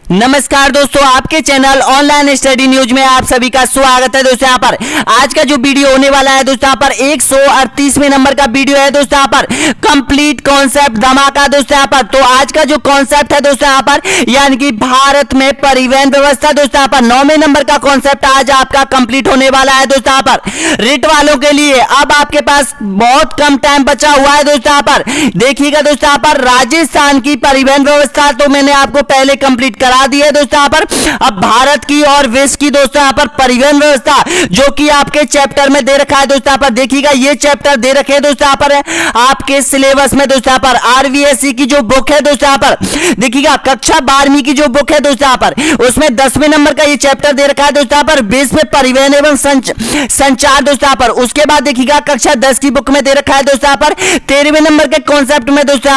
नमस्कार दोस्तों, आपके चैनल ऑनलाइन स्टडी न्यूज में आप सभी का स्वागत है। दोस्तों यहाँ पर आज का जो वीडियो होने वाला है दोस्तों, यहाँ पर 138वें नंबर का वीडियो है दोस्तों, यहाँ पर कंप्लीट कॉन्सेप्ट धमाका। दोस्तों यहाँ पर तो आज का जो कॉन्सेप्ट है दोस्तों यहाँ पर यानी कि भारत में परिवहन व्यवस्था। दोस्तों यहाँ पर 9वें नंबर का कॉन्सेप्ट आज आपका कंप्लीट होने वाला है। दोस्तों यहाँ पर रिट वालों के लिए अब आपके पास बहुत कम टाइम बचा हुआ है। दोस्तों यहाँ पर देखिएगा दोस्तों, यहाँ पर राजस्थान की परिवहन व्यवस्था तो मैंने आपको पहले कंप्लीट करा दिया दोस्तों। यहाँ पर अब भारत की और विश्व की दोस्तों यहाँ पर परिवहन व्यवस्था जो कि आपके चैप्टर में दे रखा है। दोस्तों यहाँ पर देखिएगा, ये चैप्टर दे रखे हैं दोस्तों यहाँ पर आपके सिलेबस में। दोस्तों यहाँ पर आरवीएससी की जो बुक है दोस्तों यहाँ पर देखिएगा, कक्षा 12वीं की जो बुक है दोस्तों यहाँ पर उसमें 10वें नंबर का ये चैप्टर दे रखा है दोस्तों यहाँ पर विश्व में परिवहन एवं संचार। दोस्तों यहाँ पर उसके बाद देखिएगा कक्षा 10 की बुक में दे रखा है दोस्तों यहाँ पर 13वें नंबर के कॉन्सेप्ट में दोस्तों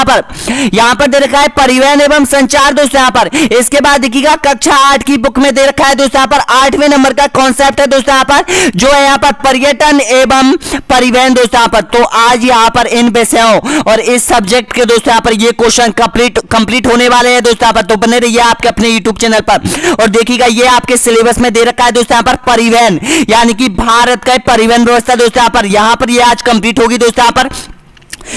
यहाँ पर दे रखा है परिवहन एवं संचार। दोस्तों यहाँ पर इसके बाद देखिएगा कक्षा 8 की बुक में दे रखा है दोस्तों यहाँ पर 8वें नंबर का कॉन्सेप्ट है दोस्तों यहाँ पर जो है यहाँ पर पर्यटन एवं परिवहन। दोस्तों यहाँ पर तो आज यहाँ पर इन विषयों और इस सब्जेक्ट के दोस्तों यहाँ पर ये क्वेश्चन कंप्लीट होने वाले हैं दोस्तों यहाँ पर। तो बने रहिए आपके अपने यूट्यूब चैनल पर और देखिएगा ये आपके सिलेबस में दे रखा है दोस्तों यहाँ पर परिवहन यानी कि भारत का परिवहन व्यवस्था। दोस्तों यहाँ पर ये आज कंप्लीट होगी। दोस्तों यहाँ पर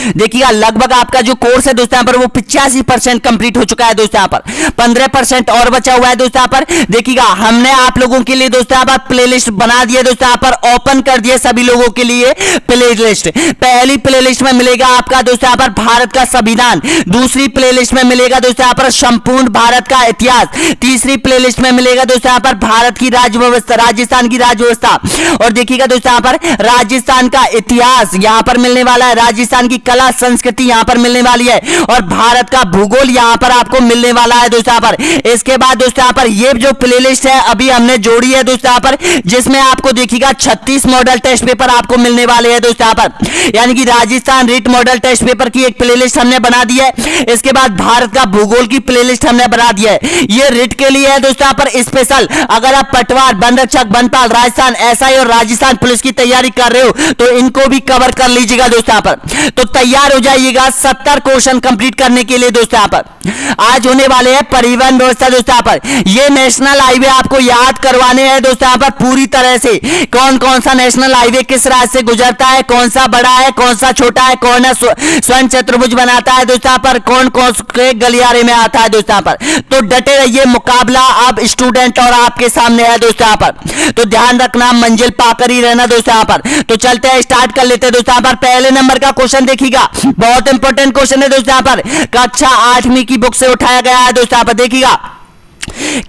देखिएगा लगभग आपका जो कोर्स है दोस्तों यहाँ पर वो 85% कंप्लीट हो चुका है। दोस्तों यहाँ पर 15% और बचा हुआ है। दोस्तों यहाँ पर देखिएगा हमने आप लोगों के लिए दोस्तों यहाँ पर प्लेलिस्ट बना दिया। दोस्तों यहाँ पर ओपन कर दिया सभी लोगों के लिए प्लेलिस्ट। पहली प्लेलिस्ट में मिलेगा आपका दोस्तों यहाँ पर भारत का संविधान, दूसरी प्लेलिस्ट में मिलेगा दोस्तों यहाँ पर संपूर्ण भारत का इतिहास, तीसरी प्लेलिस्ट में मिलेगा दोस्तों यहाँ पर भारत की राज्य व्यवस्था, राजस्थान की राज्य व्यवस्था और देखिएगा दोस्तों यहाँ पर राजस्थान का इतिहास यहाँ पर मिलने वाला है, राजस्थान की कला संस्कृति यहां पर मिलने वाली है और भारत का भूगोल यहां पर आपको मिलने वाला है दोस्तों यहाँ पर। इसके बाद दोस्तों यहाँ पर ये जो प्लेलिस्ट है अभी हमने जोड़ी है दोस्तों यहाँ पर जिसमें आपको देखिएगा 36 मॉडल टेस्ट पेपर आपको मिलने वाले हैं दोस्तों यहाँ पर यानी कि Rajasthan REET model test paper की एक प्लेलिस्ट हमने बना दी है। इसके बाद भारत का भूगोल की प्लेलिस्ट हमने बना दी है। ये रिट के लिए है दोस्तों यहाँ पर स्पेशल। अगर आप पटवार, वन रक्षक, वनपाल, राजस्थान एसआई और राजस्थान पुलिस की तैयारी कर रहे हो तो इनको भी कवर कर लीजिएगा दोस्तों यहाँ पर। तो तैयार हो जाइएगा 70 क्वेश्चन कंप्लीट करने के लिए दोस्तों यहाँ पर। आज होने वाले हैं परिवहन व्यवस्था दोस्तों यहाँ पर। ये नेशनल हाईवे आपको याद करवाने हैं दोस्तों यहाँ पर पूरी तरह से। कौन कौन सा नेशनल हाईवे किस राज्य से गुजरता है, कौन सा बड़ा है, कौन सा छोटा है, कौन है स्वर्ण चतुर्भुज बनाता है दोस्तों यहाँ पर, कौन कौन के गलियारे में आता है दोस्तों यहाँ पर। तो डटे रहिए, मुकाबला अब स्टूडेंट और आपके सामने है दोस्तों यहाँ पर। तो ध्यान रखना, मंजिल पाकर ही रहना दोस्तों यहाँ पर। तो चलते हैं, स्टार्ट कर लेते हैं दोस्तों यहाँ पर। पहले नंबर का क्वेश्चन देखिएगा, बहुत इंपॉर्टेंट क्वेश्चन है दोस्तों यहाँ पर, कक्षा 8वीं की बुक से उठाया गया है दोस्तों यहाँ पर। देखिएगा,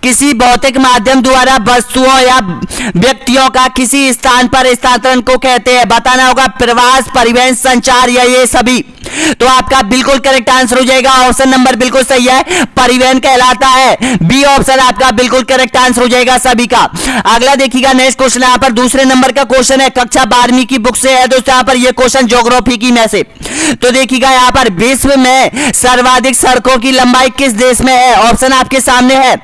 किसी भौतिक माध्यम द्वारा वस्तुओं या व्यक्तियों का किसी स्थान पर स्थानांतरण को कहते हैं। बताना होगा प्रवास, परिवहन, संचार या ये सभी। तो आपका बिल्कुल करेक्ट आंसर हो जाएगा, ऑप्शन नंबर बिल्कुल सही है, परिवहन कहलाता है। बी ऑप्शन आपका बिल्कुल करेक्ट आंसर हो जाएगा सभी का। अगला देखिएगा, नेक्स्ट क्वेश्चन यहाँ पर दूसरे नंबर का क्वेश्चन है, कक्षा 12वीं की बुक से है दोस्तों यहाँ पर। ये क्वेश्चन ज्योग्राफी की में से। तो देखिएगा यहाँ पर विश्व में सर्वाधिक सड़कों की लंबाई किस देश में है? ऑप्शन आपके सामने है,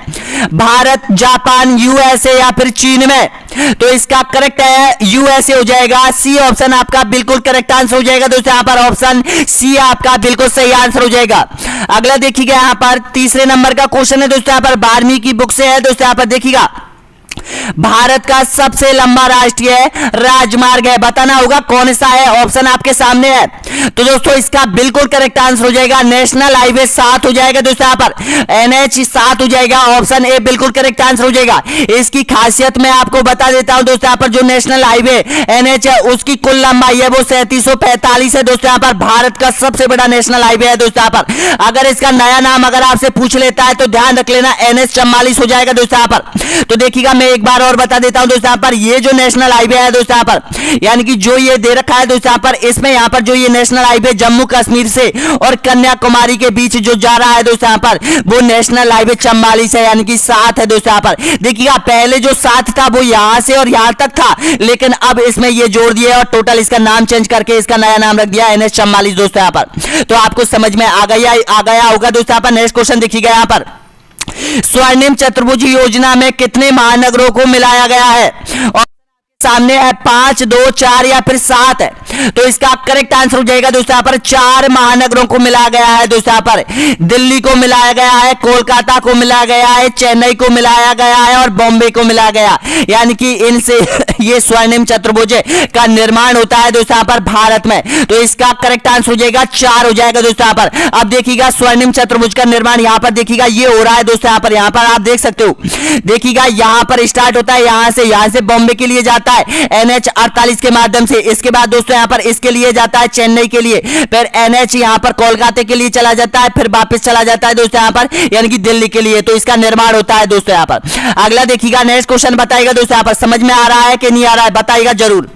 भारत, जापान, यूएसए या फिर चीन में। तो इसका करेक्ट है यूएसए हो जाएगा। सी ऑप्शन आपका बिल्कुल करेक्ट आंसर हो जाएगा दोस्तों यहाँ पर। ऑप्शन सी आपका बिल्कुल सही आंसर हो जाएगा। अगला देखिएगा यहाँ पर तीसरे नंबर का क्वेश्चन है दोस्तों यहाँ पर 12वीं की बुक से है दोस्तों यहाँ पर। देखिएगा, भारत का सबसे लंबा राष्ट्रीय राजमार्ग है, बताना होगा कौन सा है। ऑप्शन आपके सामने है। तो दोस्तों इसका बिल्कुल करेक्ट आंसर हो जाएगा नेशनल हाईवे 7 हो जाएगा दोस्तों यहाँ पर, NH 7 हो जाएगा। ऑप्शन ए बिल्कुल करेक्ट आंसर हो जाएगा। इसकी खासियत मैं आपको बता देता हूं दोस्तों यहाँ पर, जो नेशनल हाईवे NH है उसकी कुल लंबाई है वो 3745 है दोस्तों यहाँ पर। भारत का सबसे बड़ा नेशनल हाईवे है दोस्तों यहाँ पर। अगर इसका नया नाम अगर आपसे पूछ लेता है तो ध्यान रख लेना, NH 44 हो जाएगा दोस्तों यहाँ पर। तो देखिएगा, मैं एक बार और बता देता हूं दोस्तों यहाँ पर, ये जो नेशनल हाईवे है दोस्तों यहाँ पर यानी कि जो ये दे रखा है दोस्तों यहाँ पर, इसमें यहाँ पर जो ये नेशनल हाईवे जम्मू कश्मीर से और कन्याकुमारी के बीच जो जा रहा है दोस्तों यहाँ पर वो नेशनल हाईवे 44 है यानी कि 7 है दोस्तों यहाँ पर। देखिएगा, पहले जो 7 था वो यहां से और यहां तक था, लेकिन अब इसमें ये जोड़ दिया और टोटल इसका नाम चेंज करके इसका नया नाम रख दिया NH 44 दोस्तों यहाँ पर। तो आपको समझ में आ गया होगा दोस्तों यहाँ पर। नेक्स्ट क्वेश्चन देखिएगा यहाँ पर, स्वर्णिम चतुर्भुज योजना में कितने महानगरों को मिलाया गया है? और सामने है 5, 2, 4 या फिर 7 है। तो इसका करेक्ट आंसर हो जाएगा दोस्तों यहाँ पर 4 महानगरों को मिलाया गया है दोस्तों यहाँ पर दिल्ली को मिलाया गया है, कोलकाता को मिलाया गया है, चेन्नई को मिलाया गया है और बॉम्बे को मिलाया गया, यानी कि इनसे ये स्वर्णिम चतुर्भुज का निर्माण होता है दोस्तों यहाँ पर भारत में। तो इसका करेक्ट आंसर हो जाएगा 4 हो जाएगा दोस्तों यहाँ पर। अब देखिएगा स्वर्णिम चतुर्भुज का निर्माण यहाँ पर देखिएगा ये हो रहा है दोस्तों यहाँ पर आप देख सकते हो। देखिएगा यहाँ पर स्टार्ट होता है, यहाँ से बॉम्बे के लिए जाता है NH 48 के माध्यम से। इसके बाद दोस्तों यहाँ पर इसके लिए जाता है चेन्नई के लिए, फिर NH यहाँ पर कोलकाता के लिए चला जाता है, फिर वापस चला जाता है दोस्तों यहाँ पर यानी कि दिल्ली के लिए। तो इसका निर्माण होता है दोस्तों यहाँ पर। अगला देखिएगा नेक्स्ट क्वेश्चन बताइएगा दोस्तों यहाँ पर, समझ में आ रहा है कि नहीं आ रहा है बताइएगा जरूर।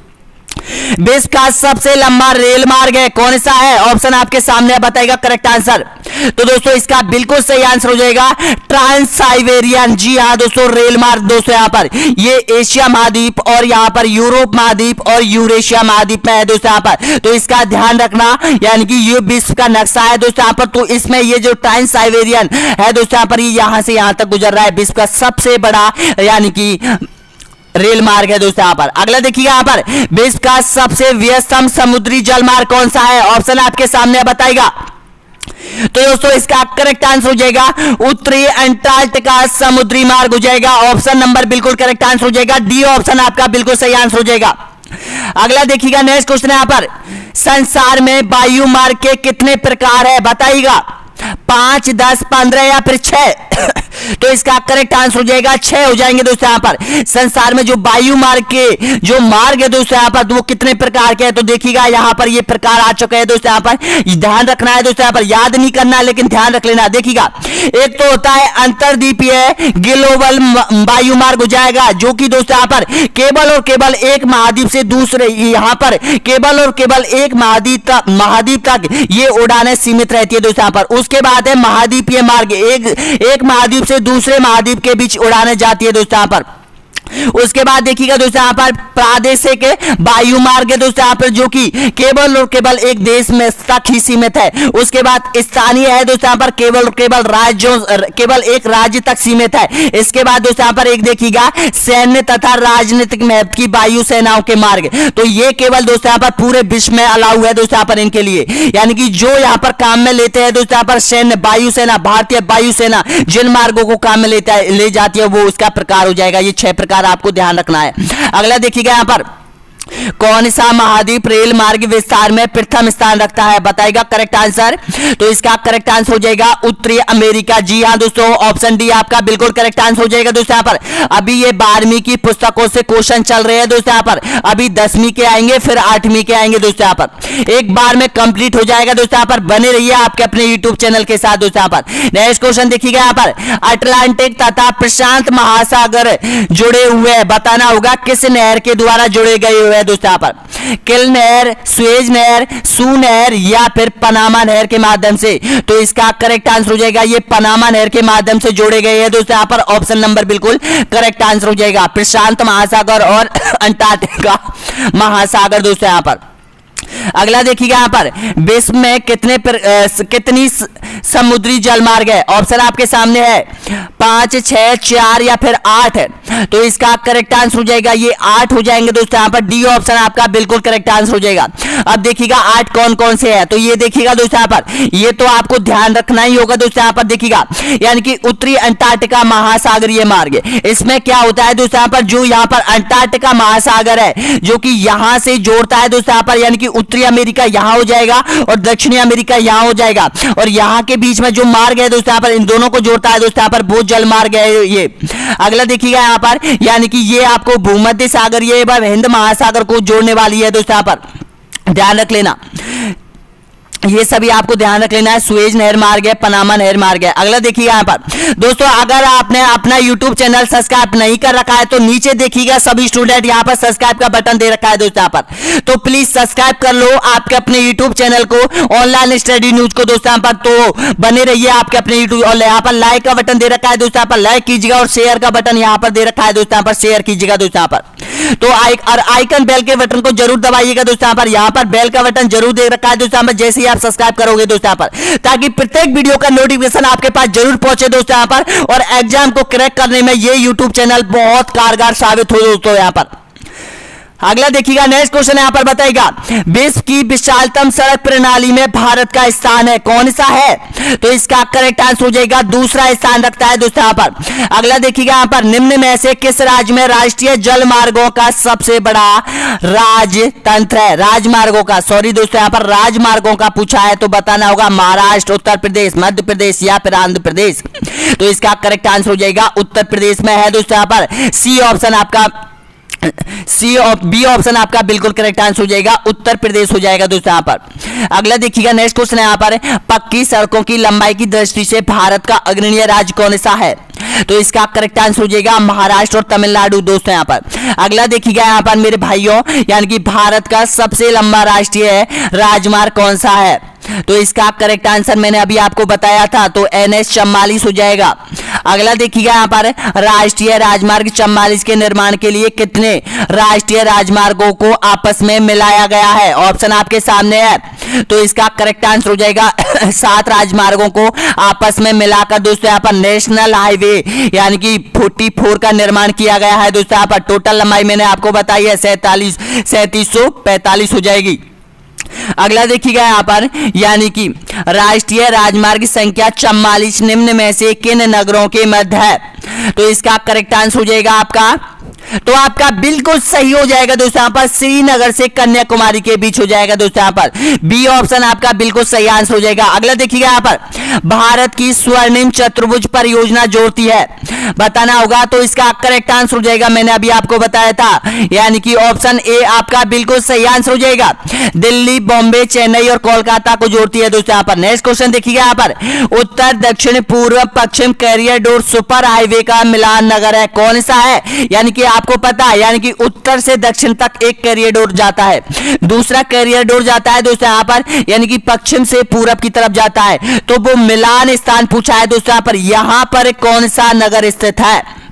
विश्व का सबसे लंबा रेल मार्ग है कौन सा है? ऑप्शन आपके सामने बताइएगा करेक्ट आंसर। तो दोस्तों इसका बिल्कुल सही आंसर हो जाएगा ट्रांस साइबेरियन। जी हाँ दोस्तों, रेल मार्ग दोस्तों यहाँ पर ये एशिया महाद्वीप और यहाँ पर यूरोप महाद्वीप और यूरेशिया महाद्वीप में है दोस्तों यहाँ पर। तो इसका ध्यान रखना, यानी कि ये विश्व का नक्शा है दोस्तों यहाँ पर। तो इसमें ये जो ट्रांस साइबेरियन है दोस्तों यहाँ पर, ये यहाँ से यहाँ तक गुजर रहा है, विश्व का सबसे बड़ा यानी कि रेल मार्ग है दोस्तों यहाँ पर। अगला देखिए यहाँ पर, विश्व का सबसे व्यस्तम समुद्री जल मार्ग कौन सा है? ऑप्शन आपके सामने बताएगा। तो दोस्तों इसका करेक्ट आंसर हो जाएगा उत्तरी अंटार्कटिका समुद्री मार्ग हो जाएगा। ऑप्शन नंबर बिल्कुल करेक्ट आंसर हो जाएगा डी ऑप्शन आपका बिल्कुल सही आंसर हो जाएगा। अगला देखिएगा नेक्स्ट क्वेश्चन है यहाँ पर, संसार में वायु मार्ग के कितने प्रकार है बताइएगा? 5, 10, 15 या फिर 6? तो इसका करेक्ट आंसर हो जाएगा 6 हो जाएंगे दोस्तों यहाँ पर। संसार में जो वायु मार्ग के जो मार्ग है दोस्तों यहाँ पर, वो कितने प्रकार के हैं? तो देखिएगा यहाँ पर ये प्रकार आ चुके हैं दोस्तों यहाँ पर। ध्यान रखना है दोस्तों यहाँ पर, याद नहीं करना लेकिन ध्यान रख लेना। देखिएगा एक तो होता है अंतरद्वीपीय ग्लोबल वायु मार्ग हो जाएगा, जो कि दोस्तों यहाँ पर केवल और केवल एक महाद्वीप से दूसरे, यहाँ पर केवल और केवल एक महाद्वीप तक ये उड़ानें सीमित रहती है दोस्तों यहाँ पर। उसके बाद है महाद्वीपीय मार्ग, एक महाद्वीप से दूसरे महाद्वीप के बीच उड़ाने जाती है दोस्तों यहाँ पर। उसके बाद देखिएगा दोस्तों यहाँ पर प्रादेशिक वायु मार्ग है दोस्तों यहाँ पर, जो कि केवल और केवल एक देश में तक ही सीमित है। उसके बाद स्थानीय है दोस्तों यहाँ पर, केवल और केवल राज्यों, केवल एक राज्य तक सीमित है। इसके बाद दोस्तों यहाँ पर एक देखिएगा सैन्य तथा राजनीतिक महत्व की वायु सेनाओं के मार्ग। तो ये केवल दोस्तों यहाँ पर पूरे विश्व में अलाउ है दोस्तों यहाँ पर इनके लिए, यानी कि जो यहाँ पर काम में लेते हैं दोस्तों यहाँ पर सैन्य वायुसेना, भारतीय वायुसेना जिन मार्गों को काम में ले जाती है वो उसका प्रकार हो जाएगा। ये 6 प्रकार आपको ध्यान रखना है। अगला देखिएगा यहाँ पर, कौन सा महाद्वीप रेल मार्ग विस्तार में प्रथम स्थान रखता है बताएगा करेक्ट आंसर? तो इसका करेक्ट आंसर हो जाएगा उत्तरी अमेरिका। जी हाँ दोस्तों, ऑप्शन डी आपका बिल्कुल करेक्ट आंसर हो जाएगा दोस्तों यहाँ पर। अभी ये 12वीं की पुस्तकों से क्वेश्चन चल रहे हैं दोस्तों यहाँ पर, अभी 10वीं के आएंगे फिर 8वीं के आएंगे दोस्तों यहाँ पर। एक बार में कंप्लीट हो जाएगा दोस्तों यहाँ पर, बने रहिए आपके अपने यूट्यूब चैनल के साथ दोस्तों यहाँ पर। नेक्स्ट क्वेश्चन देखिएगा यहाँ पर, अटलांटिक तथा प्रशांत महासागर जुड़े हुए बताना होगा किस नहर के द्वारा जुड़े गए हुए दोस्तों यहाँ पर? किल नहर, सुएज नहर, सू नहर या फिर पनामा नहर के माध्यम से? तो इसका करेक्ट आंसर हो जाएगा ये पनामा नहर के माध्यम से जोड़े गए हैं दोस्तों यहाँ पर। ऑप्शन नंबर बिल्कुल करेक्ट आंसर हो जाएगा प्रशांत महासागर और अंटार्कटिका महासागर दोस्तों यहाँ पर। अगला देखिएगा यहाँ पर, विश्व में कितनी समुद्री जल मार्ग है? ऑप्शन आपके सामने है 5, 6, 4 या फिर 8 है। तो इसका करेक्ट आंसर हो जाएगा ये 8 हो जाएंगे दोस्तों यहाँ पर। डी ऑप्शन आपका बिल्कुल करेक्ट आंसर हो जाएगा। अब देखिएगा 8 कौन कौन से है? तो ये देखिएगा दोस्तों यहाँ पर, ये तो आपको ध्यान रखना ही होगा दोस्तों यहाँ पर। देखिएगा यानी कि उत्तरी अंटार्कटिका महासागरीय मार्ग, इसमें क्या होता है दोस्तों यहाँ पर, जो यहाँ पर अंटार्कटिका महासागर है जो कि यहाँ से जोड़ता है दोस्तों यहाँ पर, यानी कि उत्तरी अमेरिका यहाँ हो जाएगा और दक्षिणी अमेरिका यहाँ हो जाएगा, और यहाँ के बीच में जो मार्ग है दोस्तों यहाँ पर इन दोनों को जोड़ता है दोस्तों यहाँ पर, वो जल मार्ग है ये। अगला देखिएगा यहाँ पर, यानी कि ये आपको भूमध्य सागरीय एवं हिंद महासागर को जोड़ने वाली है दोस्तों यहाँ पर, ध्यान रख लेना। ये सभी आपको ध्यान रख लेना है। सुएज नहर मार्ग है, पनामा नहर मार्ग है। अगला देखिए यहाँ पर दोस्तों, अगर आपने अपना YouTube चैनल सब्सक्राइब नहीं कर रखा है तो नीचे देखिएगा सभी स्टूडेंट यहाँ पर सब्सक्राइब का बटन दे रखा है दोस्तों यहाँ पर, तो प्लीज सब्सक्राइब कर लो आपके अपने YouTube चैनल को, ऑनलाइन स्टडी न्यूज को दोस्तों यहाँ पर। तो बने रहिए आपके अपने यूट्यूब, और यहाँ पर लाइक का बटन दे रखा है दोस्तों यहाँ पर, लाइक कीजिएगा, और शेयर का बटन यहाँ पर दे रखा है दोस्तों यहाँ पर, शेयर कीजिएगा दोस्तों यहाँ पर। तो आइकन बेल के बटन को जरूर दबाइएगा दोस्तों यहाँ पर बेल का बटन जरूर दे रखा है दोस्तों यहाँ पर, जैसे ही आप सब्सक्राइब करोगे दोस्तों यहाँ पर, ताकि प्रत्येक वीडियो का नोटिफिकेशन आपके पास जरूर पहुंचे दोस्तों यहाँ पर, और एग्जाम को क्रैक करने में ये यूट्यूब चैनल बहुत कारगर साबित हो दोस्तों यहाँ पर। अगला देखिएगा नेक्स्ट क्वेश्चन यहाँ पर बताएगा विश्व की विशालतम सड़क प्रणाली में भारत का स्थान है, कौन सा है? तो इसका करेक्ट आंसर हो जाएगा दूसरा स्थान रखता है दोस्तों यहाँ पर। अगला देखिएगा यहाँ पर निम्न में से किस राज्य में राष्ट्रीय जल मार्गों का सबसे बड़ा राजतंत्र है? राजमार्गों का, सॉरी दोस्तों यहाँ पर राजमार्गों का पूछा है तो बताना होगा महाराष्ट्र, उत्तर प्रदेश, मध्य प्रदेश या फिर आंध्र प्रदेश। तो इसका करेक्ट आंसर हो जाएगा उत्तर प्रदेश में है दोस्तों यहाँ पर। सी ऑप्शन आपका बी ऑप्शन आपका बिल्कुल करेक्ट आंसर हो जाएगा, उत्तर प्रदेश हो जाएगा दोस्तों यहाँ पर। अगला देखिएगा नेक्स्ट क्वेश्चन है यहाँ पर पक्की सड़कों की लंबाई की दृष्टि से भारत का अग्रणीय राज्य कौन सा है? तो इसका करेक्ट आंसर हो जाएगा महाराष्ट्र और तमिलनाडु दोस्तों यहाँ पर। अगला देखिएगा यहाँ पर मेरे भाइयों यानी कि भारत का सबसे लंबा राष्ट्रीय राजमार्ग कौन सा है? तो इसका करेक्ट आंसर मैंने अभी आपको बताया था तो NH 44 हो जाएगा। अगला देखिएगा यहाँ पर राष्ट्रीय राजमार्ग 44 के निर्माण के लिए कितने राष्ट्रीय राजमार्गों को आपस में मिलाया गया है? ऑप्शन आपके सामने है तो इसका करेक्ट आंसर हो जाएगा 7 राजमार्गों को आपस में मिलाकर दोस्तों यहाँ पर नेशनल हाईवे यानी कि 44 का निर्माण किया गया है दोस्तों यहाँ पर। टोटल लंबाई मैंने आपको बताई है 3745 हो जाएगी। अगला देखिएगा यहाँ पर यानी कि राष्ट्रीय राजमार्ग संख्या 44 निम्न में से किन नगरों के मध्य है? तो इसका करेक्ट आंसर हो जाएगा आपका बिल्कुल सही हो जाएगा दोस्तों यहाँ पर श्रीनगर से कन्याकुमारी के बीच हो जाएगा दोस्तों यहाँ पर। बी ऑप्शन आपका बिल्कुल सही आंसर हो जाएगा। अगला देखिएगा यहाँ पर भारत की स्वर्णिम चतुर्भुज परियोजना जोड़ती है, बताना होगा तो इसका करेक्ट आंसर हो जाएगा मैंने अभी आपको बताया था यानी कि ऑप्शन ए आपका बिल्कुल सही आंसर हो जाएगा। दिल्ली, बॉम्बे, चेन्नई और कोलकाता को जोड़ती है दोस्तों यहाँ पर। नेक्स्ट क्वेश्चन देखिएगा यहाँ पर उत्तर दक्षिण पूर्व पश्चिम कॉरिडोर सुपर हाईवे का मिलान नगर है, कौन सा है? यानी कि आपको पता है यानी कि उत्तर से दक्षिण तक एक कॉरिडोर जाता है, दूसरा कॉरिडोर जाता है दोस्तों यहाँ पर यानी कि पश्चिम से पूरब की तरफ जाता है। तो वो मिलान स्थान पूछा है दोस्तों यहाँ पर, यहां पर कौन सा नगर स्थित है?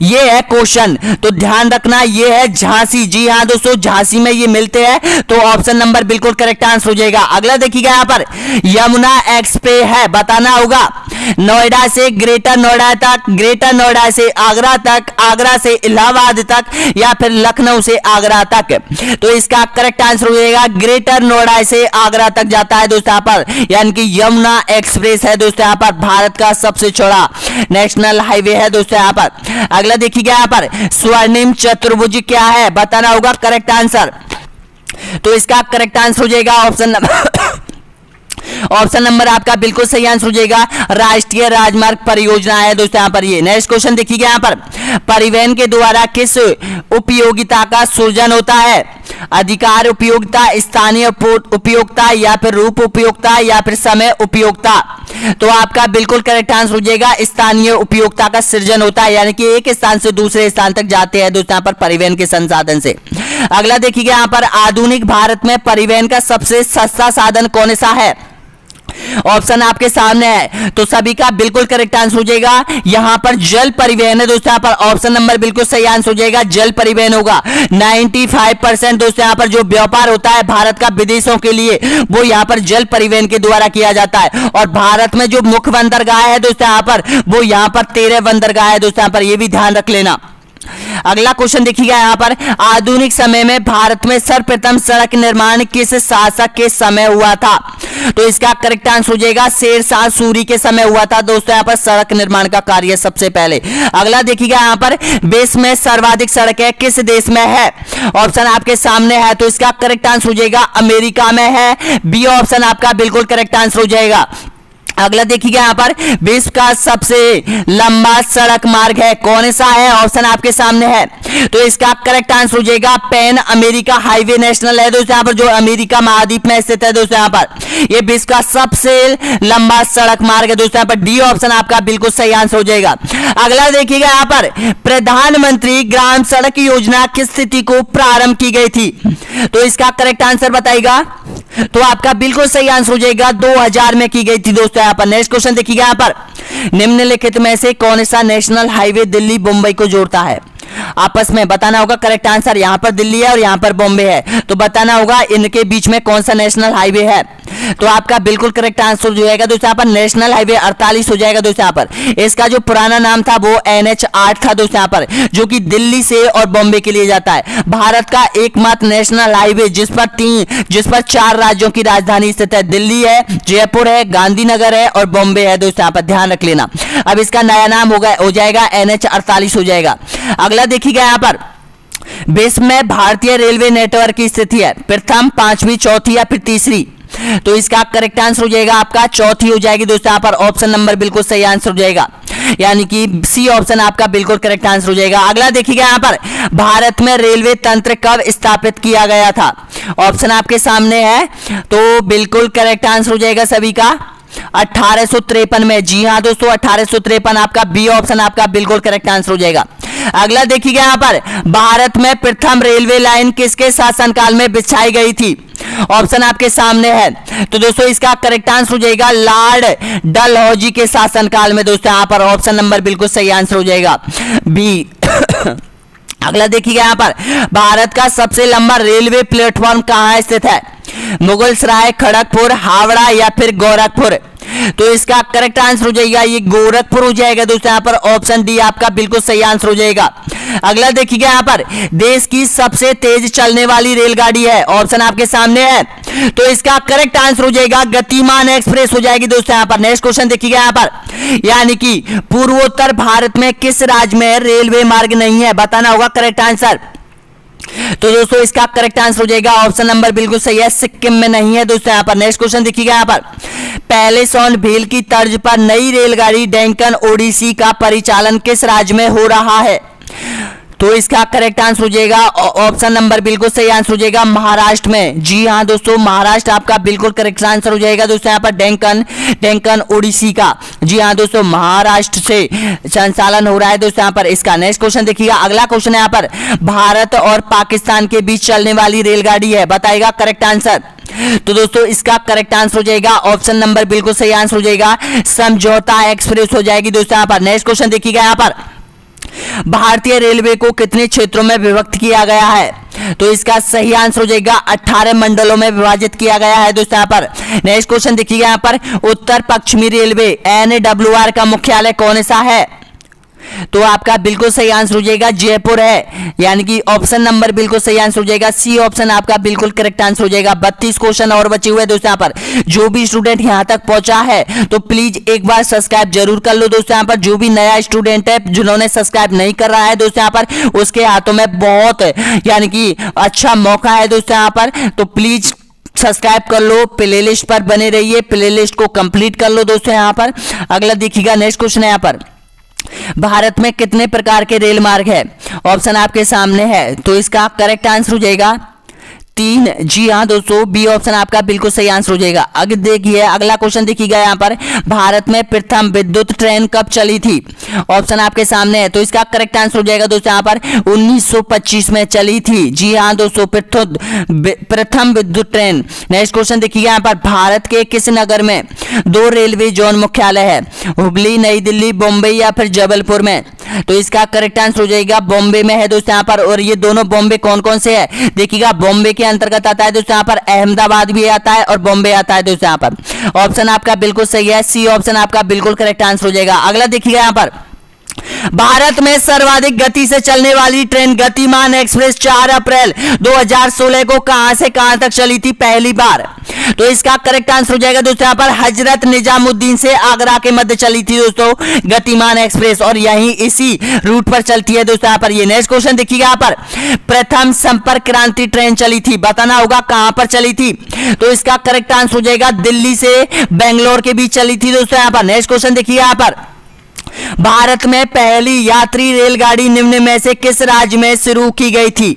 ये है क्वेश्चन तो ध्यान रखना, ये है झांसी। जी हाँ दोस्तों झांसी में ये मिलते हैं तो ऑप्शन नंबर बिल्कुल करेक्ट आंसर हो जाएगा। अगला देखिएगा यहाँ पर यमुना एक्सप्रेस है, बताना होगा नोएडा से ग्रेटर नोएडा तक, ग्रेटर नोएडा से आगरा तक, आगरा से इलाहाबाद तक या फिर लखनऊ से आगरा तक। तो इसका करेक्ट आंसर हो जाएगा ग्रेटर नोएडा से आगरा तक जाता है दोस्तों यहाँ पर यानी कि यमुना एक्सप्रेस है दोस्तों यहाँ पर भारत का सबसे चौड़ा नेशनल हाईवे है दोस्तों यहाँ पर। अगला देखिएगा यहाँ पर स्वर्णिम चतुर्भुज क्या है, बताना होगा करेक्ट आंसर। तो इसका करेक्ट आंसर हो जाएगा ऑप्शन नंबर आपका बिल्कुल सही आंसर हो जाएगा राष्ट्रीय राजमार्ग परियोजना है दोस्तों यहाँ पर ये। नेक्स्ट क्वेश्चन देखिएगा यहाँ पर परिवहन के द्वारा किस उपयोगिता का सृजन होता है? अधिकार उपयोगिता, स्थानीय उपयोगिता या फिर रूप उपयोगिता या फिर समय उपयोगिता। तो आपका बिल्कुल करेक्ट आंसर हो जाएगा स्थानीय उपयोगिता का सृजन होता है यानी कि एक स्थान से दूसरे स्थान तक जाते हैं दोस्तों यहाँ पर परिवहन के संसाधन से। अगला देखिएगा यहाँ पर आधुनिक भारत में परिवहन का सबसे सस्ता साधन कौन सा है? ऑप्शन आपके सामने है तो सभी का बिल्कुल करेक्ट आंसर हो जाएगा यहां पर जल परिवहन है दोस्तों यहाँ पर। ऑप्शन नंबर बिल्कुल सही आंसर हो जाएगा जल परिवहन होगा। 95% दोस्तों यहाँ पर जो व्यापार होता है भारत का विदेशों के लिए वो यहाँ पर जल परिवहन के द्वारा किया जाता है। और भारत में जो मुख्य बंदरगाह है दोस्तों यहाँ पर वो यहाँ पर 13 बंदरगाह है दोस्तों यहाँ पर, ये भी ध्यान रख लेना। अगला क्वेश्चन देखिएगा यहाँ पर आधुनिक समय में भारत में सर्वप्रथम सड़क निर्माण किस शासक के समय हुआ था? तो इसका करेक्ट आंसर हो जाएगा शेरशाह सूरी के समय हुआ था दोस्तों यहाँ पर सड़क निर्माण का कार्य सबसे पहले। अगला देखिएगा यहाँ पर विश्व में सर्वाधिक सड़कें किस देश में है? ऑप्शन आपके सामने है तो इसका करेक्ट आंसर हो जाएगा अमेरिका में है। बी ऑप्शन आपका बिल्कुल करेक्ट आंसर हो जाएगा। अगला देखिएगा यहाँ पर विश्व का सबसे लंबा सड़क मार्ग है, कौन सा है? ऑप्शन आपके सामने है तो इसका करेक्ट आंसर हो जाएगा पैन अमेरिका हाईवे नेशनल है दोस्तों यहाँ पर जो अमेरिका महाद्वीप में स्थित है दोस्तों यहाँ पर। ये विश्व का सबसे लंबा सड़क मार्ग है दोस्तों यहाँ पर। डी ऑप्शन आपका बिल्कुल सही आंसर हो जाएगा। अगला देखिएगा यहाँ पर प्रधानमंत्री ग्राम सड़क योजना किस तिथि को प्रारंभ की गई थी? तो इसका करेक्ट आंसर बताइएगा तो आपका बिल्कुल सही आंसर हो जाएगा 2000 में की गई थी दोस्तों यहाँ पर। नेक्स्ट क्वेश्चन देखिएगा यहाँ पर निम्नलिखित में से कौन सा नेशनल हाईवे दिल्ली मुंबई को जोड़ता है? आपस में बताना होगा करेक्ट आंसर। यहाँ पर दिल्ली है और यहाँ पर बॉम्बे है, तो बताना होगा इनके बीच में कौन सा नेशनल हाईवे है। तो आपका बिल्कुल करेक्ट आंसर जो जाएगा दोस्तों यहाँ पर नेशनल हाईवे 48 हो जाएगा दोस्तों यहाँ पर। इसका जो पुराना नाम था वो NH 8 था दोस्तों यहाँ पर, जो कि दिल्ली से और बॉम्बे के लिए जाता है। भारत का एकमात्र नेशनल हाईवे जिस पर 4 राज्यों की राजधानी स्थित है, दिल्ली है, जयपुर है, गांधीनगर है और बॉम्बे है दोस्तों यहाँ पर, ध्यान रख लेना। अब इसका नया नाम हो जाएगा NH 48 हो जाएगा। अगला देखिएगा यहाँ पर, विश्व में भारतीय रेलवे नेटवर्क की स्थिति है प्रथम, पांचवी, चौथी या फिर तीसरी। तो इसका करेक्ट आंसर हो जाएगा आपका चौथी हो जाएगी दोस्तों यहाँ पर। ऑप्शन नंबर बिल्कुल सही आंसर हो जाएगा, यानी कि सी ऑप्शन आपका बिल्कुल करेक्ट आंसर हो जाएगा। अगला देखिएगा यहाँ पर, भारत में रेलवे तंत्र कब स्थापित किया गया था। ऑप्शन आपके सामने है, तो बिल्कुल करेक्ट आंसर हो जाएगा सभी का 1853 में। जी हाँ दोस्तों 1853 आपका बी ऑप्शन आपका बिल्कुल करेक्ट आंसर हो जाएगा। अगला देखिएगा यहाँ पर, भारत में प्रथम रेलवे लाइन किसके शासनकाल में बिछाई गई थी। ऑप्शन आपके सामने है, तो दोस्तों इसका करेक्ट आंसर हो जाएगा लॉर्ड डलहौजी के शासनकाल में दोस्तों यहाँ पर। ऑप्शन नंबर बिल्कुल सही आंसर हो जाएगा बी। अगला देखिएगा यहाँ पर, भारत का सबसे लंबा रेलवे प्लेटफॉर्म कहाँ स्थित है। मुगलसराय, खड़गपुर, हावड़ा या फिर गोरखपुर। तो इसका करेक्ट आंसर हो जाएगा ये गोरखपुर हो जाएगा दोस्तों यहाँ पर। ऑप्शन डी आपका बिल्कुल सही आंसर हो जाएगा। अगला देखिएगा यहाँ पर, देश की सबसे तेज चलने वाली रेलगाड़ी है। ऑप्शन आपके सामने है, तो इसका करेक्ट आंसर हो जाएगा गतिमान एक्सप्रेस हो जाएगी दोस्तों यहाँ पर। नेक्स्ट क्वेश्चन देखिएगा यहाँ पर, यानी कि पूर्वोत्तर भारत में किस राज्य में रेलवे मार्ग नहीं है, बताना होगा करेक्ट आंसर। तो दोस्तों इसका करेक्ट आंसर हो जाएगा ऑप्शन नंबर बिल्कुल सही है, सिक्किम में नहीं है दोस्तों यहाँ पर। नेक्स्ट क्वेश्चन देखिएगा यहाँ पर, पहले सोन भील की तर्ज पर नई रेलगाड़ी डेक्कन ओडिसी का परिचालन किस राज्य में हो रहा है। तो इसका करेक्ट आंसर हो जाएगा ऑप्शन नंबर बिल्कुल सही आंसर हो जाएगा महाराष्ट्र में। जी हाँ दोस्तों महाराष्ट्र आपका बिल्कुल करेक्ट आंसर हो जाएगा दोस्तों यहाँ पर, डेक्कन ओडिसी का। जी हाँ दोस्तों महाराष्ट्र से संचालन हो रहा है दोस्तों यहाँ पर इसका। नेक्स्ट क्वेश्चन देखिएगा, अगला क्वेश्चन है यहाँ पर, भारत और पाकिस्तान के बीच चलने वाली रेलगाड़ी है, बताएगा करेक्ट आंसर। तो दोस्तों इसका करेक्ट आंसर हो जाएगा ऑप्शन नंबर बिल्कुल सही आंसर हो जाएगा समझौता एक्सप्रेस हो जाएगी दोस्तों यहाँ पर। नेक्स्ट क्वेश्चन देखिएगा यहाँ पर, भारतीय रेलवे को कितने क्षेत्रों में विभक्त किया गया है। तो इसका सही आंसर हो जाएगा 18 मंडलों में विभाजित किया गया है दोस्तों यहाँ पर। नेक्स्ट क्वेश्चन देखिएगा यहाँ पर, उत्तर पश्चिमी रेलवे NWR का मुख्यालय कौन सा है। तो आपका बिल्कुल सही आंसर हो जाएगा जयपुर है, यानी कि ऑप्शन नंबर बिल्कुल सही आंसर हो जाएगा सी ऑप्शन आपका बिल्कुल करेक्ट आंसर हो जाएगा। 32 क्वेश्चन और बचे हुए दोस्तों यहाँ पर। जो भी स्टूडेंट यहाँ तक पहुंचा है तो प्लीज एक बार सब्सक्राइब जरूर कर लो दोस्तों यहाँ पर। जो भी नया स्टूडेंट है जिन्होंने सब्सक्राइब नहीं कर रहा है दोस्तों यहाँ पर, उसके हाथों में बहुत यानी कि अच्छा मौका है दोस्तों यहाँ पर। तो प्लीज सब्सक्राइब कर लो, प्लेलिस्ट पर बने रहिए, प्लेलिस्ट को कंप्लीट कर लो दोस्तों यहाँ पर। अगला देखिएगा, नेक्स्ट क्वेश्चन है यहाँ पर, भारत में कितने प्रकार के रेल मार्ग है। ऑप्शन आपके सामने है, तो इसका करेक्ट आंसर हो जाएगा 3। जी हाँ दोस्तों बी ऑप्शन आपका बिल्कुल सही आंसर हो जाएगा। अगर देखिए अगला क्वेश्चन देखिएगा यहाँ पर, भारत में प्रथम विद्युत ट्रेन कब चली थी। ऑप्शन आपके सामने है, तो इसका करेक्ट आंसर हो जाएगा दोस्तों यहाँ पर 1925 में चली थी। जी हाँ दोस्तों प्रथम विद्युत ट्रेन। नेक्स्ट क्वेश्चन देखिएगा यहाँ पर, भारत के किस नगर में 2 रेलवे जोन मुख्यालय है, हुबली, नई दिल्ली, बॉम्बे या फिर जबलपुर में। तो इसका करेक्ट आंसर हो जाएगा बॉम्बे में है दोस्तों यहाँ पर। और ये दोनों बॉम्बे कौन कौन से है देखिएगा, बॉम्बे के अंतर्गत आता है दोस्तों यहाँ पर अहमदाबाद भी आता है और बॉम्बे आता है दोस्तों यहाँ पर। ऑप्शन आपका बिल्कुल सही है, सी ऑप्शन आपका बिल्कुल करेक्ट आंसर हो जाएगा। अगला देखिएगा यहाँ पर, भारत में सर्वाधिक गति से चलने वाली ट्रेन गतिमान एक्सप्रेस 4 अप्रैल 2016 को कहां से कहां तक चली थी पहली बार। तो इसका करेक्ट आंसर हो जाएगा दोस्तों यहाँ पर हजरत निजामुद्दीन से आगरा के मध्य चली थी दोस्तों गतिमान एक्सप्रेस, और यही इसी रूट पर चलती है दोस्तों यहाँ पर। ये नेक्स्ट क्वेश्चन देखिएगा यहाँ पर, प्रथम संपर्क क्रांति ट्रेन चली थी, बताना होगा कहां पर चली थी। तो इसका करेक्ट आंसर हो जाएगा दिल्ली से बेंगलोर के बीच चली थी दोस्तों यहाँ पर। नेक्स्ट क्वेश्चन देखिए यहाँ पर, भारत में पहली यात्री रेलगाड़ी निम्न में से किस राज्य में शुरू की गई थी।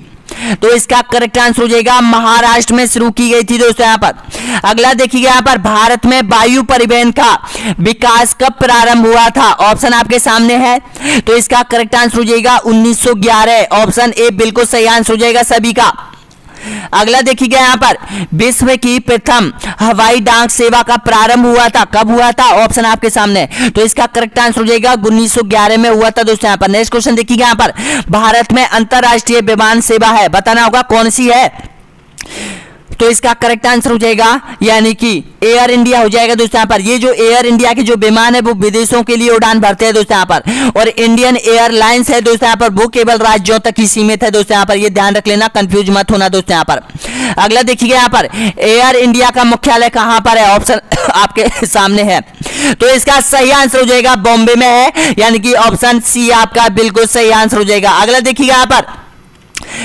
तो इसका करेक्ट आंसर हो जाएगा महाराष्ट्र में शुरू की गई थी दोस्तों यहाँ पर। अगला देखिएगा यहाँ पर, भारत में वायु परिवहन का विकास कब प्रारंभ हुआ था। ऑप्शन आपके सामने है, तो इसका करेक्ट आंसर हो जाएगा 1911। ऑप्शन ए बिल्कुल सही आंसर हो जाएगा सभी का। अगला देखिएगा यहाँ पर विश्व की प्रथम हवाई डाक सेवा का प्रारंभ हुआ था, कब हुआ था? ऑप्शन आपके सामने, तो इसका करेक्ट आंसर हो जाएगा 1911 में हुआ था दोस्तों। यहाँ पर नेक्स्ट क्वेश्चन देखिएगा, यहाँ पर भारत में अंतरराष्ट्रीय विमान सेवा है, बताना होगा कौन सी है? तो इसका करेक्ट आंसर हो जाएगा यानी कि एयर इंडिया हो जाएगा दोस्तों। यहाँ पर ये जो एयर इंडिया के जो विमान है वो विदेशों के लिए उड़ान भरते हैं दोस्तों यहाँ पर, और इंडियन एयरलाइंस है दोस्तों यहाँ पर वो केवल राज्यों तक ही सीमित है दोस्तों यहाँ पर, ये ध्यान रख लेना, कंफ्यूज मत होना दोस्तों यहाँ पर। अगला देखिएगा यहाँ पर एयर इंडिया का मुख्यालय कहां पर है? ऑप्शन आपके सामने है, तो इसका सही आंसर हो जाएगा बॉम्बे में है, यानी कि ऑप्शन सी आपका बिल्कुल सही आंसर हो जाएगा। अगला देखिएगा यहाँ पर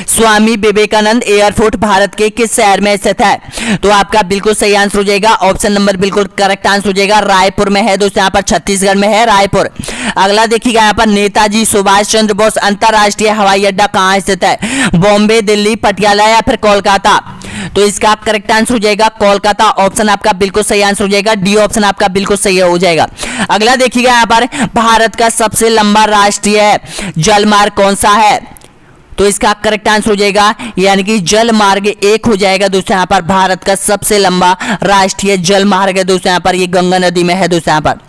स्वामी विवेकानंद एयरपोर्ट भारत के किस शहर में स्थित है? तो आपका बिल्कुल सही आंसर हो जाएगा ऑप्शन नंबर बिल्कुल करेक्ट आंसर हो जाएगा रायपुर में है दोस्तों, यहाँ पर छत्तीसगढ़ में है रायपुर। अगला देखिएगा यहाँ पर नेताजी सुभाष चंद्र बोस अंतरराष्ट्रीय हवाई अड्डा कहाँ स्थित है? बॉम्बे, दिल्ली, पटियाला या फिर कोलकाता? तो इसका करेक्ट आंसर हो जाएगा कोलकाता, ऑप्शन आपका बिल्कुल सही आंसर हो जाएगा, डी ऑप्शन आपका बिल्कुल सही हो जाएगा। अगला देखिएगा यहाँ पर भारत का सबसे लंबा राष्ट्रीय जलमार्ग कौन सा है? तो इसका करेक्ट आंसर हो जाएगा यानी कि जल मार्ग 1 हो जाएगा दोस्तों। यहाँ पर भारत का सबसे लंबा राष्ट्रीय जल मार्ग है दोस्तों, यहाँ पर ये गंगा नदी में है दोस्तों यहाँ पर।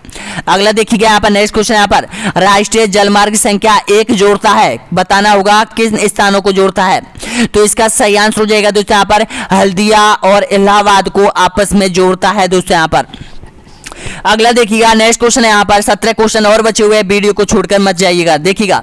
अगला देखिएगा यहाँ पर नेक्स्ट क्वेश्चन, यहाँ पर राष्ट्रीय जलमार्ग संख्या 1 जोड़ता है, बताना होगा किन स्थानों को जोड़ता है? तो इसका सही आंसर हो जाएगा दोस्तों यहाँ पर हल्दिया और इलाहाबाद को आपस में जोड़ता है दोस्तों यहाँ पर। अगला देखिएगा नेक्स्ट क्वेश्चन है यहाँ पर 17 क्वेश्चन और बचे हुए हैं, वीडियो को छोड़कर मत जाइएगा। देखिएगा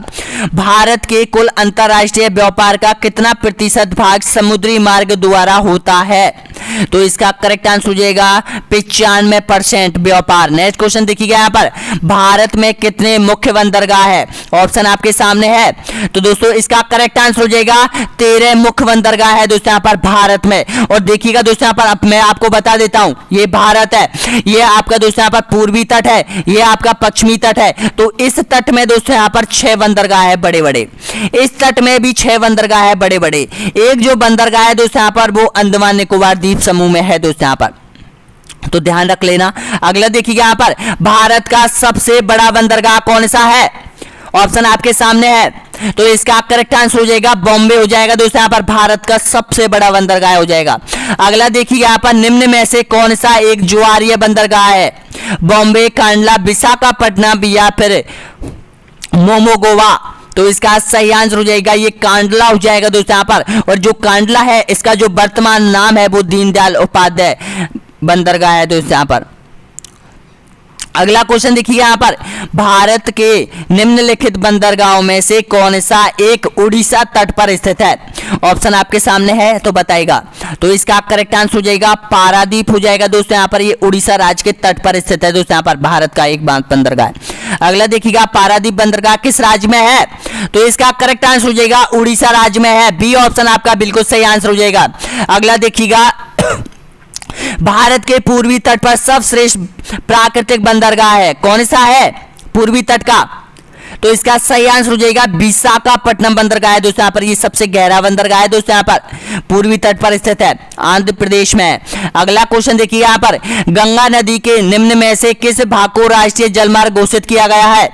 भारत के कुल अंतरराष्ट्रीय व्यापार का कितना प्रतिशत भाग समुद्री मार्ग द्वारा होता है? तो इसका करेक्ट आंसर हो जाएगा 95% व्यापार। नेक्स्ट क्वेश्चन देखिएगा यहाँ पर भारत में कितने मुख्य बंदरगाह है? ऑप्शन आपके सामने है, तो दोस्तों इसका करेक्ट आंसर हो जाएगा 13 मुख्य बंदरगाह है दोस्तों यहाँ पर भारत में। और देखिएगा दोस्तों यहाँ पर अब मैं आपको बता देता हूं, ये भारत है, ये आपका दोस्तों यहाँ पर पूर्वी तट है, ये आपका पश्चिमी तट है, तो इस तट में दोस्तों यहाँ पर 6 बंदरगाह है बड़े बड़े, इस तट में भी 6 बंदरगाह है बड़े बड़े, एक जो बंदरगाह है दोस्तों यहाँ पर वो अंडमान निकोबार द्वीप समूह में है दोस्तों यहाँ पर, तो ध्यान रख लेना। अगला देखिएगा यहाँ पर भारत का सबसे बड़ा बंदरगाह कौन सा है? ऑप्शन आपके सामने है, तो इसका करेक्ट आंसर हो जाएगा बॉम्बे हो जाएगा दोस्तों यहाँ पर, भारत का सबसे बड़ा बंदरगाह हो जाएगा। अगला देखिए यहाँ पर निम्न में से कौन सा एक ज्वारीय बंदरगाह है? बॉम्बे, कांडला, विशाखापट्टनम या फिर मोमोगोवा? तो इसका सही आंसर हो जाएगा ये कांडला हो जाएगा दोस्तों यहाँ पर, और जो कांडला है इसका जो वर्तमान नाम है वो दीनदयाल उपाध्याय बंदरगाह है दोस्तों यहाँ पर। अगला क्वेश्चन देखिए यहाँ पर भारत के निम्नलिखित बंदरगाहों में से कौन सा एक उड़ीसा तट पर स्थित है? ऑप्शन आपके सामने है तो बताएगा, तो इसका करेक्ट आंसर हो जाएगा पारादीप हो जाएगा दोस्तों यहाँ पर, ये उड़ीसा राज्य के तट पर स्थित है दोस्तों यहाँ पर, भारत का एक बंदरगाह। अगला देखिएगा पारादीप बंदरगाह किस राज्य में है? तो इसका करेक्ट आंसर हो जाएगा उड़ीसा राज्य में है, बी ऑप्शन आपका बिल्कुल सही आंसर हो जाएगा। अगला देखिएगा भारत के पूर्वी तट पर सर्वश्रेष्ठ प्राकृतिक बंदरगाह है, कौन सा है पूर्वी तट का? तो इसका सही आंसर हो जाएगा विशाखापट्टनम बंदरगाह है दोस्तों यहाँ पर, ये सबसे गहरा बंदरगाह है दोस्तों यहाँ पर, पूर्वी तट पर स्थित है, आंध्र प्रदेश में है। अगला क्वेश्चन देखिए यहाँ पर गंगा नदी के निम्न में से किस भाग को राष्ट्रीय जलमार्ग घोषित किया गया है?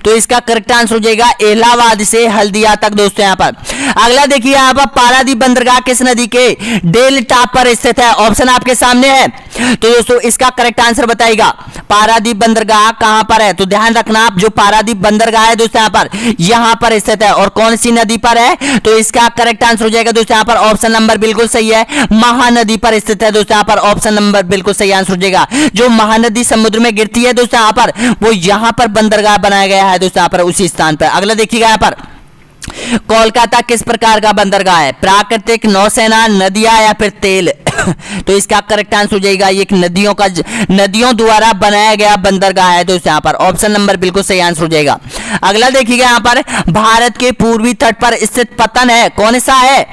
तो इसका करेक्ट आंसर हो जाएगा इलाहाबाद से हल्दिया तक दोस्तों यहाँ पर। अगला देखिए यहाँ पर पारादीप बंदरगाह किस नदी के डेल्टा पर स्थित है? ऑप्शन आपके सामने है, तो दोस्तों इसका करेक्ट आंसर बताइएगा पारादीप बंदरगाह कहां पर है? तो ध्यान रखना आप, जो पारादीप बंदरगाह है दोस्तों यहाँ पर यहां पर स्थित है, और कौन सी नदी पर है? तो इसका करेक्ट आंसर हो जाएगा दोस्तों यहाँ पर ऑप्शन नंबर बिल्कुल सही है, महानदी पर स्थित है दोस्तों यहाँ पर, ऑप्शन नंबर बिल्कुल सही आंसर हो जाएगा। जो महानदी समुद्र में गिरती है दोस्तों यहाँ पर वो यहाँ पर बंदरगाह बनाया गया है दोस्तों यहाँ पर उसी स्थान पर। अगला देखिएगा यहाँ पर कोलकाता किस प्रकार का बंदरगाह है? प्राकृतिक, नौसेना, नदियां या फिर तेल? तो इसका करेक्ट आंसर हो जाएगा एक नदियों द्वारा बनाया गया बंदरगाह है दोस्तों यहाँ पर, ऑप्शन नंबर बिल्कुल सही आंसर हो जाएगा। अगला देखिएगा यहाँ पर भारत के पूर्वी तट पर स्थित पतन है, कौन सा है?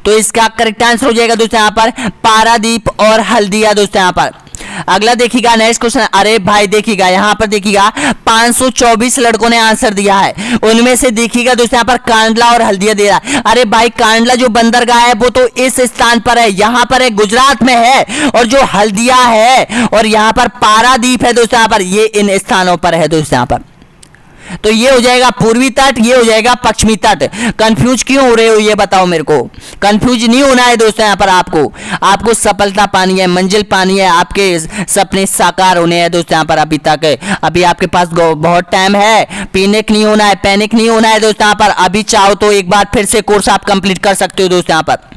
तो इसका करेक्ट आंसर हो जाएगा दोस्तों यहाँ पर पारादीप और हल्दिया दोस्तों यहाँ पर। अगला देखिएगा नेक्स्ट क्वेश्चन, अरे भाई देखिएगा यहाँ पर देखिएगा 524 लड़कों ने आंसर दिया है, उनमें से देखिएगा दोस्तों यहाँ पर कांडला और हल्दिया दे रहा है। अरे भाई कांडला जो बंदरगाह है वो तो इस स्थान पर है, यहाँ पर है गुजरात में है, और जो हल्दिया है और यहाँ पर पारादीप है दोस्तों यहाँ पर, ये इन स्थानों पर है दोस्तों यहाँ पर। तो ये हो जाएगा पूर्वी तट, ये हो जाएगा पश्चिमी तट। कंफ्यूज क्यों हो रहे हो ये बताओ मेरे को। कंफ्यूज नहीं होना है दोस्तों, यहाँ पर आपको सफलता पानी है, मंजिल पानी है, आपके सपने साकार होने हैं दोस्तों। यहाँ पर अभी आपके पास बहुत टाइम है, पैनिक नहीं होना है, पैनिक नहीं होना है दोस्तों। यहाँ पर अभी चाहो तो एक बार फिर से कोर्स आप कंप्लीट कर सकते हो दोस्तों। यहाँ पर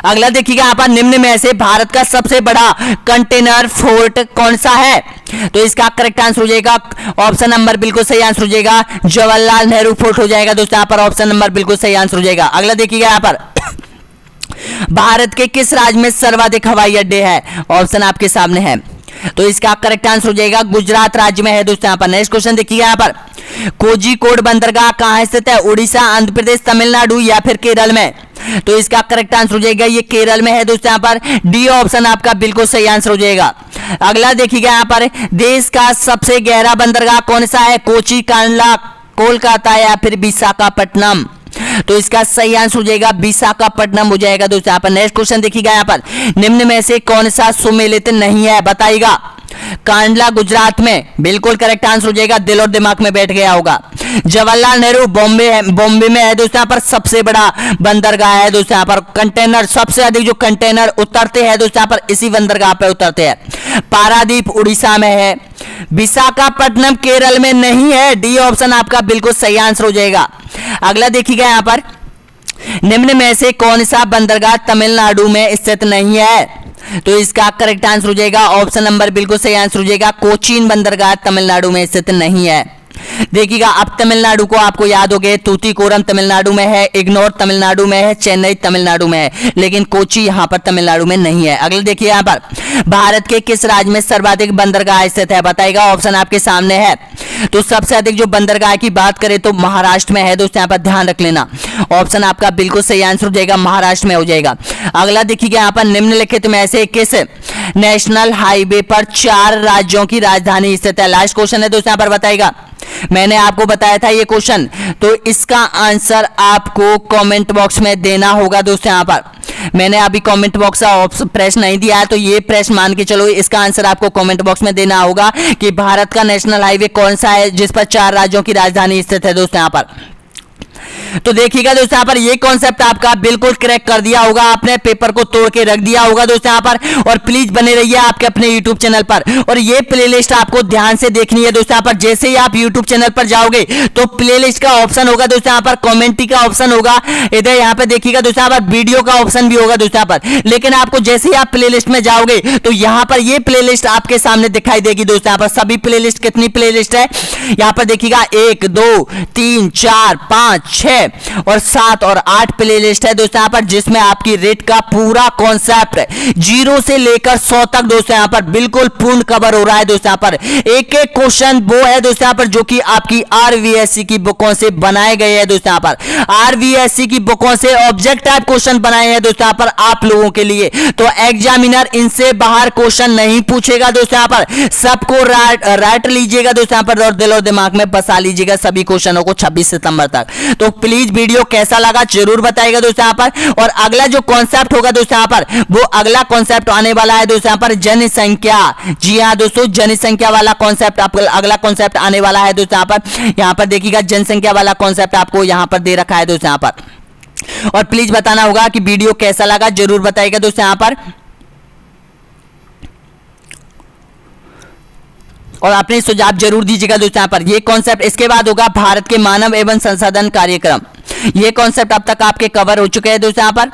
अगला देखिएगा, यहाँ पर निम्न में से भारत का सबसे बड़ा कंटेनर फोर्ट कौन सा है। तो इसका करेक्ट आंसर हो जाएगा ऑप्शन नंबर, बिल्कुल सही आंसर हो जाएगा जवाहरलाल नेहरू फोर्ट हो जाएगा दोस्तों। यहाँ पर ऑप्शन नंबर बिल्कुल सही आंसर हो जाएगा। अगला देखिएगा, यहाँ पर भारत के किस राज्य में सर्वाधिक हवाई अड्डे हैं। ऑप्शन आपके सामने है, तो इसका करेक्ट आंसर हो जाएगा गुजरात राज्य में है दोस्तों। यहाँ पर नेक्स्ट क्वेश्चन देखिएगा, यहाँ पर कोझिकोड बंदरगाह कहाँ स्थित है। उड़ीसा, आंध्र प्रदेश, तमिलनाडु या फिर केरल में। तो इसका करेक्ट आंसर हो जाएगा ये केरल में है दोस्तों। यहाँ पर डी ऑप्शन आपका बिल्कुल सही आंसर हो जाएगा। अगला देखिएगा, यहाँ पर देश का सबसे गहरा बंदरगाह कौन सा है। कोची, कांडला, कोलकाता या फिर विशाखापट्टनम। तो इसका सही आंसर हो जाएगा विशाखापट्टनम हो जाएगा दोस्तों। यहाँ पर नेक्स्ट क्वेश्चन देखिएगा, यहाँ पर निम्न में से कौन सा सुमेलित नहीं है बताइएगा। कांडला गुजरात में, बिल्कुल करेक्ट आंसर हो जाएगा, दिल और दिमाग में बैठ गया होगा। जवाहरलाल नेहरू बॉम्बे में है दोस्तों। यहाँ पर सबसे बड़ा बंदरगाह है दोस्तों। यहाँ पर कंटेनर सबसे अधिक जो कंटेनर उतरते हैं दोस्तों, यहाँ पर इसी बंदरगाह पे उतरते हैं। पारादीप उड़ीसा में है, विशाखापट्टनम केरल में नहीं है। डी ऑप्शन आपका बिल्कुल सही आंसर हो जाएगा। अगला देखिएगा, यहाँ पर निम्न में से कौन सा बंदरगाह तमिलनाडु में स्थित नहीं है। तो इसका करेक्ट आंसर हो जाएगा ऑप्शन नंबर बिल्कुल सही आंसर हो जाएगा कोचीन बंदरगाह तमिलनाडु में स्थित नहीं है। देखिएगा, अब तमिलनाडु को आपको याद हो गए, तूतीकोरम तमिलनाडु में है, इग्नोर तमिलनाडु में है, चेन्नई तमिलनाडु में है, लेकिन कोची यहाँ पर तमिलनाडु में नहीं है। अगले देखिए, यहाँ पर भारत के किस राज्य में सर्वाधिक बंदरगाह स्थित है बताइएगा। ऑप्शन आपके सामने है। तो सबसे अधिक जो बंदरगाह की बात करें तो महाराष्ट्र में है दोस्तों। यहाँ पर ध्यान रख लेना, ऑप्शन आपका बिल्कुल सही आंसर हो जाएगा, महाराष्ट्र में हो जाएगा। अगला देखिएगा, यहाँ पर निम्नलिखित में से किस नेशनल हाईवे पर 4 राज्यों की राजधानी स्थित है। लास्ट क्वेश्चन है दोस्तों, यहाँ पर बताइएगा। मैंने आपको बताया था ये क्वेश्चन, तो इसका आंसर आपको कमेंट बॉक्स में देना होगा दोस्तों। यहाँ पर मैंने अभी कमेंट बॉक्स का प्रेस नहीं दिया है, तो ये प्रेस मान के चलो, इसका आंसर आपको कमेंट बॉक्स में देना होगा कि भारत का नेशनल हाईवे कौन सा है जिस पर 4 राज्यों की राजधानी स्थित है दोस्तों। यहाँ पर तो देखिएगा दोस्तों, यहाँ पर ये कॉन्सेप्ट आपका बिल्कुल क्रैक कर दिया होगा, आपने पेपर को तोड़ के रख दिया होगा दोस्तों यहाँ पर। और प्लीज बने रहिए आपके अपने YouTube चैनल पर, और ये प्लेलिस्ट आपको ध्यान से देखनी है दोस्तों। यहाँ पर जैसे ही आप YouTube चैनल पर जाओगे तो प्लेलिस्ट का ऑप्शन होगा दोस्तों, यहाँ पर कमेंट्री का ऑप्शन होगा, इधर यहाँ पे देखिएगा दोस्तों, यहाँ पर वीडियो का ऑप्शन भी होगा दोस्तों यहाँ पर। लेकिन आपको जैसे ही आप प्लेलिस्ट में जाओगे तो यहाँ पर ये प्लेलिस्ट आपके सामने दिखाई देगी दोस्तों। यहाँ पर सभी प्लेलिस्ट, कितनी प्लेलिस्ट है यहाँ पर देखिएगा, 1 2 3 4 5 6 और 7 और 8 प्लेलिस्ट है दोस्तों यहाँ पर, जिसमें आपकी रेट का पूरा कॉन्सेप्ट 0 से लेकर 100 तक दोस्तों यहाँ पर बिल्कुल पूर्ण कवर हो रहा है दोस्तों। यहाँ पर एक एक क्वेश्चन वो है दोस्तों यहाँ पर जो कि आपकी आरवीएससी की बुकों से बनाए गए हैं दोस्तों। यहाँ पर आरवीएससी की बुकों से ऑब्जेक्ट टाइप क्वेश्चन बनाए हैं दोस्तों यहाँ पर आप लोगों के लिए। तो एग्जामिनर इनसे बाहर क्वेश्चन नहीं पूछेगा दोस्तों यहाँ पर, सबको राइट लीजिएगा दोस्तों यहाँ पर और दिल और दिमाग में बसा लीजिएगा सभी क्वेश्चनों को 26 सितंबर तक। तो प्लीज वीडियो कैसा लगा जरूर बताइएगा दोस्तों यहाँ पर। और अगला जो कॉन्सेप्ट होगा दोस्तों यहाँ पर, वो अगला कॉन्सेप्ट आने वाला है दोस्तों यहाँ पर जनसंख्या। जी हाँ दोस्तों, जनसंख्या वाला कॉन्सेप्ट आपका अगला कॉन्सेप्ट आने वाला है दोस्तों यहाँ पर। यहाँ पर देखिएगा जनसंख्या वाला कॉन्सेप्ट आपको यहाँ पर दे रखा है दोस्तों यहाँ पर। और प्लीज बताना होगा कि वीडियो कैसा लगा, जरूर बताइएगा दोस्तों यहाँ पर। और अपने सुझाव जरूर दीजिएगा दोस्तों यहाँ पर। ये कॉन्सेप्ट इसके बाद होगा भारत के मानव एवं संसाधन कार्यक्रम। ये कॉन्सेप्ट अब तक आपके कवर हो चुके हैं दोस्तों यहाँ पर।